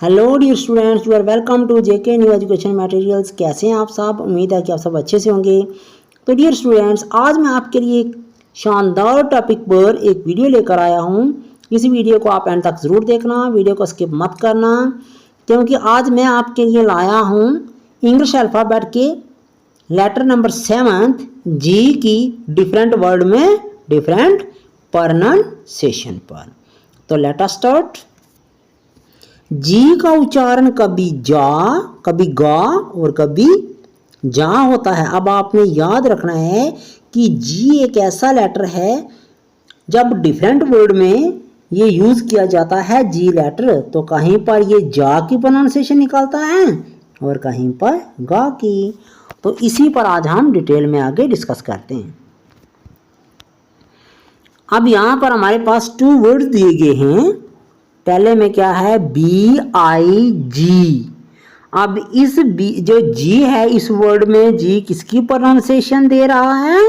Hello dear students, you are welcome to JK new education materials. कैसे हैं आप सब? उम्मीद है कि आप सब अच्छे से होंगे। तो डियर स्टूडेंट्स, आज मैं आपके लिए एक शानदार टॉपिक पर एक वीडियो लेकर आया हूं। इस वीडियो को आप एंड तक ज़रूर देखना, वीडियो को स्किप मत करना, क्योंकि आज मैं आपके लिए लाया हूँ इंग्लिश अल्फ़ाबेट के लेटर नंबर 7 जी की डिफरेंट वर्ड में डिफरेंट प्रोनाउंसिएशन पर। तो लेट अस स्टार्ट। जी का उच्चारण कभी जा, कभी गा और कभी जा होता है। अब आपने याद रखना है कि जी एक ऐसा लेटर है जब डिफरेंट वर्ड में ये यूज़ किया जाता है जी लेटर, तो कहीं पर ये जा की प्रोनाउंसिएशन निकलता है और कहीं पर गा की। तो इसी पर आज हम डिटेल में आगे डिस्कस करते हैं। अब यहाँ पर हमारे पास 2 वर्ड्स दिए गए हैं। पहले में क्या है? BIG। अब इस जो जी है इस वर्ड में जी किसकी प्रोनाउंसिएशन दे रहा है?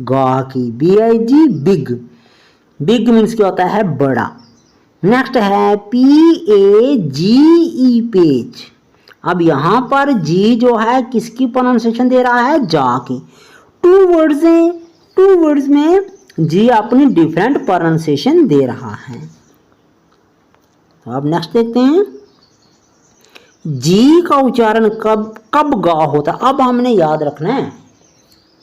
गा की। BIG big. बिग मीन्स क्या होता है? बड़ा। नेक्स्ट है PAGE पेज। अब यहाँ पर जी जो है किसकी प्रोनाउंसिएशन दे रहा है? जा की। 2 वर्ड्स हैं, 2 वर्ड्स में जी अपनी डिफरेंट प्रोनाउंसिएशन दे रहा है। तो अब नेक्स्ट देखते हैं, जी का उच्चारण कब गा होता है। अब हमने याद रखना है,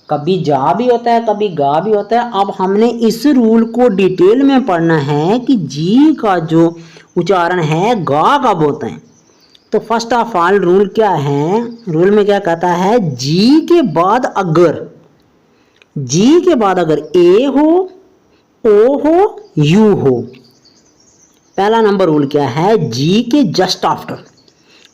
कभी जा भी होता है कभी गा भी होता है। अब हमने इस रूल को डिटेल में पढ़ना है कि जी का जो उच्चारण है गा कब होता है। तो फर्स्ट ऑफ ऑल रूल क्या है? रूल में क्या कहता है? जी के बाद अगर ए हो, ओ हो, यू हो। पहला नंबर रूल क्या है? जी के जस्ट आफ्टर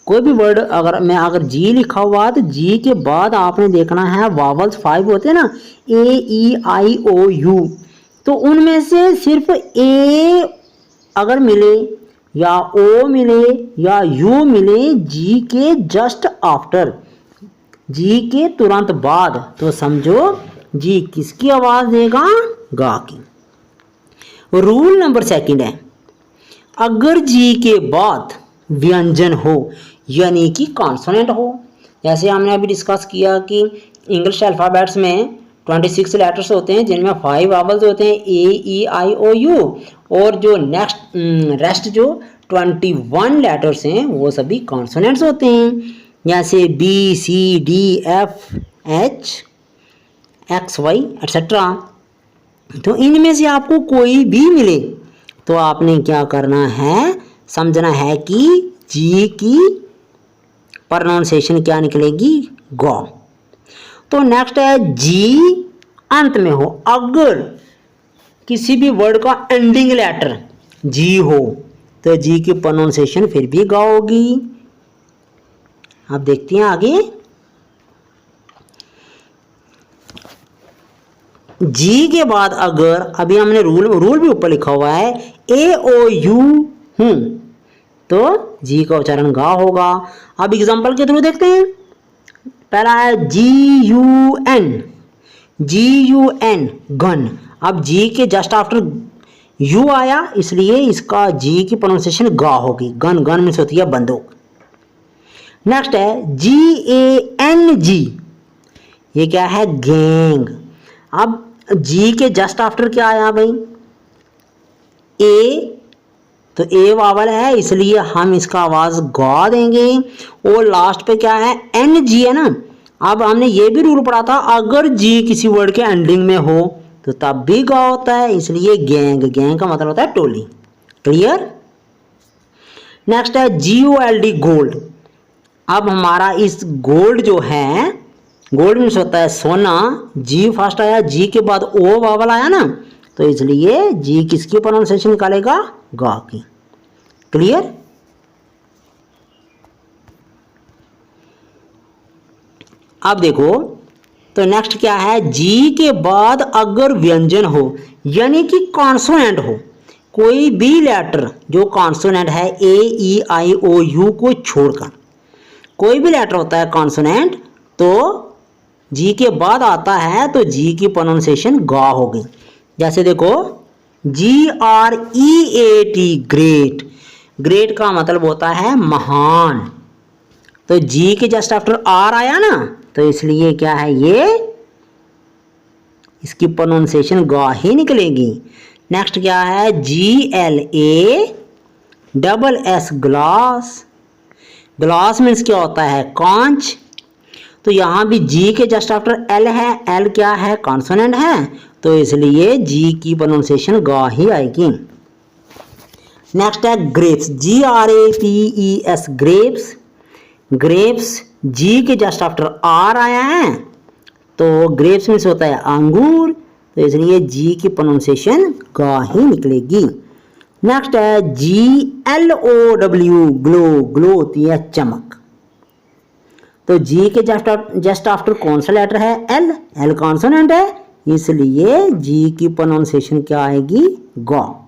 कोई भी वर्ड अगर जी लिखा हुआ तो जी के बाद आपने देखना है वावल्स 5 होते हैं ना, AEIOU। तो उनमें से सिर्फ ए अगर मिले या ओ मिले या यू मिले जी के जस्ट आफ्टर, जी के तुरंत बाद, तो समझो जी किसकी आवाज देगा? गा की। रूल नंबर 2 है, अगर जी के बाद व्यंजन हो यानी कि कॉन्सोनेंट हो। जैसे हमने अभी डिस्कस किया कि इंग्लिश अल्फ़ाबेट्स में 26 लेटर्स होते हैं जिनमें 5 वावल्स होते हैं, AEIOU, और जो रेस्ट जो 21 लेटर्स हैं वो सभी कॉन्सोनेंट्स होते हैं, जैसे BCDFH XY एट्सेट्रा। तो इनमें से आपको कोई भी मिले तो आपने क्या करना है? समझना है कि जी की प्रोनाउंसिएशन क्या निकलेगी? गा। तो नेक्स्ट है जी अंत में हो। अगर किसी भी वर्ड का एंडिंग लेटर जी हो तो जी की प्रोनाउंसिएशन फिर भी गा होगी। आप देखते हैं आगे, जी के बाद अगर, अभी हमने रूल भी ऊपर लिखा हुआ है, AOU हूं तो जी का उच्चारण गा होगा। अब एग्जांपल के थ्रू देखते हैं। पहला है GUN गन। अब जी के जस्ट आफ्टर यू आया इसलिए इसका जी की प्रोनाउंसिएशन गा होगी। गन मीन्स होती है बंदूक। नेक्स्ट है GANG, ये क्या है? गैंग। अब जी के जस्ट आफ्टर क्या आया भाई? ए, तो ए वावल है इसलिए हम इसका आवाज गा देंगे। और लास्ट पे क्या है? NG है ना। अब हमने ये भी रूल पढ़ा था, अगर जी किसी वर्ड के एंडिंग में हो तो तब भी गा होता है, इसलिए गैंग का मतलब होता है टोली। क्लियर? नेक्स्ट है GOLD गोल्ड। अब हमारा इस गोल्ड जो है, गोल्ड मीन्स होता है सोना। जी फर्स्ट आया, जी के बाद ओ वावल आया ना, तो इसलिए जी किसकी प्रोनाउंसिएशन निकालेगा? गा की। क्लियर? अब देखो, तो नेक्स्ट क्या है? जी के बाद अगर व्यंजन हो यानी कि कॉन्सोनेंट हो, कोई भी लेटर जो कॉन्सोनेंट है AEIOU को छोड़कर, कोई भी लेटर होता है कॉन्सोनेंट तो जी के बाद आता है तो जी की प्रोनाउंसिएशन गा होगी। जैसे देखो GREAT ग्रेट, ग्रेट का मतलब होता है महान। तो जी के जस्ट आफ्टर आर आया ना, तो इसलिए क्या है ये, इसकी प्रोनाउंसिएशन गा ही निकलेगी। नेक्स्ट क्या है, GLASS ग्लास। ग्लास मीन्स क्या होता है, कांच। तो यहाँ भी जी के जस्ट आफ्टर एल है, एल क्या है, कॉन्सोनेंट है, तो इसलिए जी की प्रोनाउंसिएशन गा ही आएगी। नेक्स्ट है ग्रेप्स, GRAPES ग्रेप्स। ग्रेप्स जी के जस्ट आफ्टर आर आया है, तो ग्रेप्स मीन्स होता है अंगूर, तो इसलिए जी की प्रोनाउंसिएशन गा ही निकलेगी। नेक्स्ट है GLOW ग्लो, ग्लो होती है चमक। तो जी के जस्ट आफ्टर कौन सा लेटर है, एल, एल कॉन्सोनेंट है, इसलिए जी की प्रोनाउंसिएशन क्या आएगी, गा।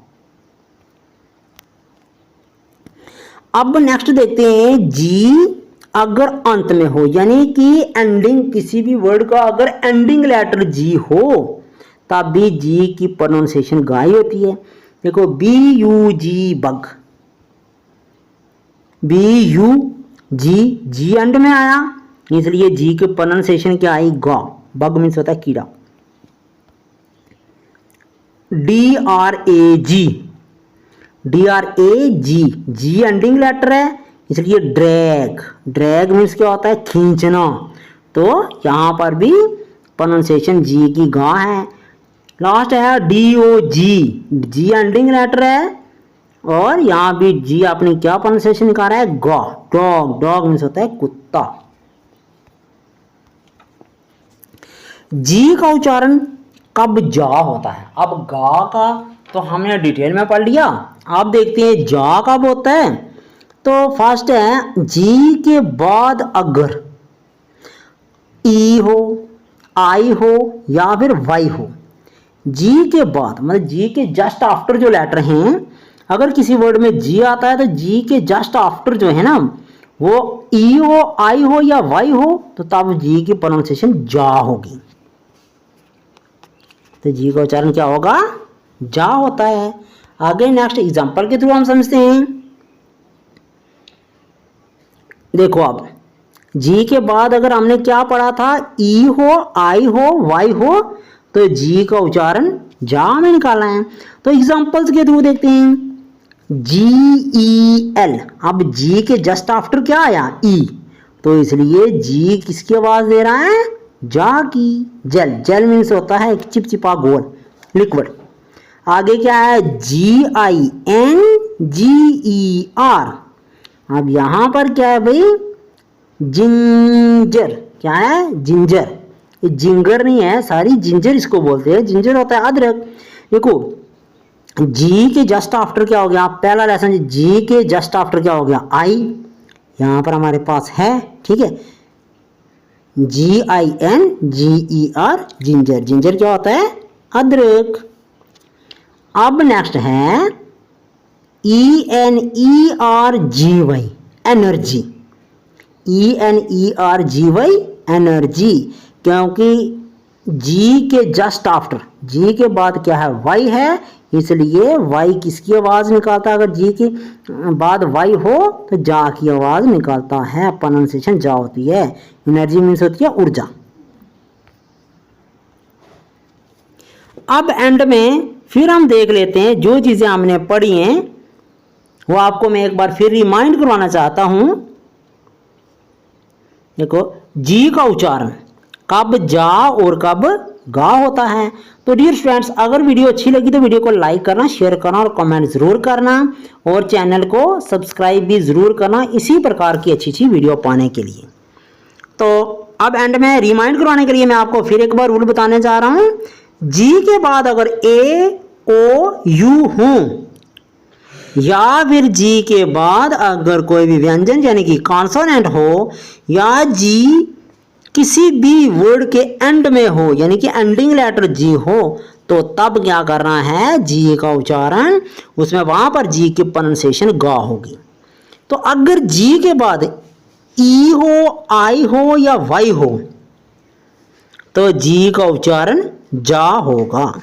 अब नेक्स्ट देखते हैं, जी अगर अंत में हो, यानी कि एंडिंग, किसी भी वर्ड का अगर एंडिंग लेटर जी हो तब भी जी की प्रोनाउंसिएशन गा ही होती है। देखो BUG bug, BUG G end में आया, इसलिए जी की प्रोनाउंसिएशन क्या आई, गा। बग मीन्स होता है कीड़ा। DRAG जी एंडिंग लेटर है, इसलिए ड्रैग, ड्रैग मीन्स क्या होता है, खींचना, तो यहां पर भी प्रोनाउंसिएशन जी की गा है। लास्ट है DOG, जी एंडिंग लेटर है, और यहां भी जी अपनी क्या प्रोनाउंसिएशन निकाल रहा है, गा। डॉग, डॉग मीन्स होता है कुत्ता। जी का उच्चारण कब जा होता है, अब गा का तो हमने डिटेल में पढ़ लिया, अब देखते हैं जा कब होता है। तो फर्स्ट है, जी के बाद अगर ई हो, आई हो या फिर वाई हो, जी के बाद मतलब जी के जस्ट आफ्टर जो लेटर हैं, अगर किसी वर्ड में जी आता है तो जी के जस्ट आफ्टर जो है ना, वो ई हो, आई हो या वाई हो, तो तब जी की प्रोनाउंसिएशन जा होगी। तो जी का उच्चारण क्या होगा, जा होता है। आगे नेक्स्ट एग्जांपल के थ्रू हम समझते हैं। देखो अब जी के बाद अगर हमने क्या पढ़ा था, ई हो, आई हो, वाई हो, तो जी का उच्चारण जा में निकालना है। तो एग्जांपल्स के थ्रू देखते हैं। GEL, अब जी के जस्ट आफ्टर क्या आया, ई, तो इसलिए जी किसकी आवाज दे रहा है, जा की। जेल, जेल मीन्स होता है चिपचिपा गोल लिक्विड। आगे क्या है, GINGER, अब यहां पर क्या है भाई, जिंजर, क्या है, जिंजर, ये जिंगर नहीं है, सारी जिंजर इसको बोलते हैं, जिंजर होता है अदरक। देखो जी के जस्ट आफ्टर क्या हो गया, पहला लेसन, जी के जस्ट आफ्टर क्या हो गया, आई, यहां पर हमारे पास है, ठीक है, GINGER जिंजर, जिंजर क्या होता है, अदरक। अब नेक्स्ट है ENERGY, एनर्जी, ENERGY एनर्जी, क्योंकि जी के जस्ट आफ्टर, जी के बाद क्या है, वाई है, इसलिए वाई किसकी आवाज निकालता है, अगर जी के बाद वाई हो तो जा की आवाज निकालता है, प्रोनाउंसिएशन जा होती है। एनर्जी मीन्स होती है ऊर्जा। अब एंड में फिर हम देख लेते हैं जो चीजें हमने पढ़ी हैं, वो आपको मैं एक बार फिर रिमाइंड करवाना चाहता हूं। देखो जी का उच्चारण कब जा और कब गा होता है। तो डियर स्टूडेंट्स, अगर वीडियो अच्छी लगी तो वीडियो को लाइक करना, शेयर करना और कमेंट जरूर करना, और चैनल को सब्सक्राइब भी जरूर करना इसी प्रकार की अच्छी अच्छी वीडियो पाने के लिए। तो अब एंड में रिमाइंड करवाने के लिए मैं आपको फिर एक बार रूल बताने जा रहा हूं। जी के बाद अगर ए ओ यू हो, या फिर जी के बाद अगर कोई भी व्यंजन यानी कि कॉन्सोनेंट हो, या जी किसी भी वर्ड के एंड में हो यानी कि एंडिंग लेटर जी हो, तो तब क्या करना है, जी का उच्चारण उसमें वहां पर जी की प्रोनाउंसिएशन गा होगी। तो अगर जी के बाद ई हो, आई हो या वाई हो, तो जी का उच्चारण जा होगा।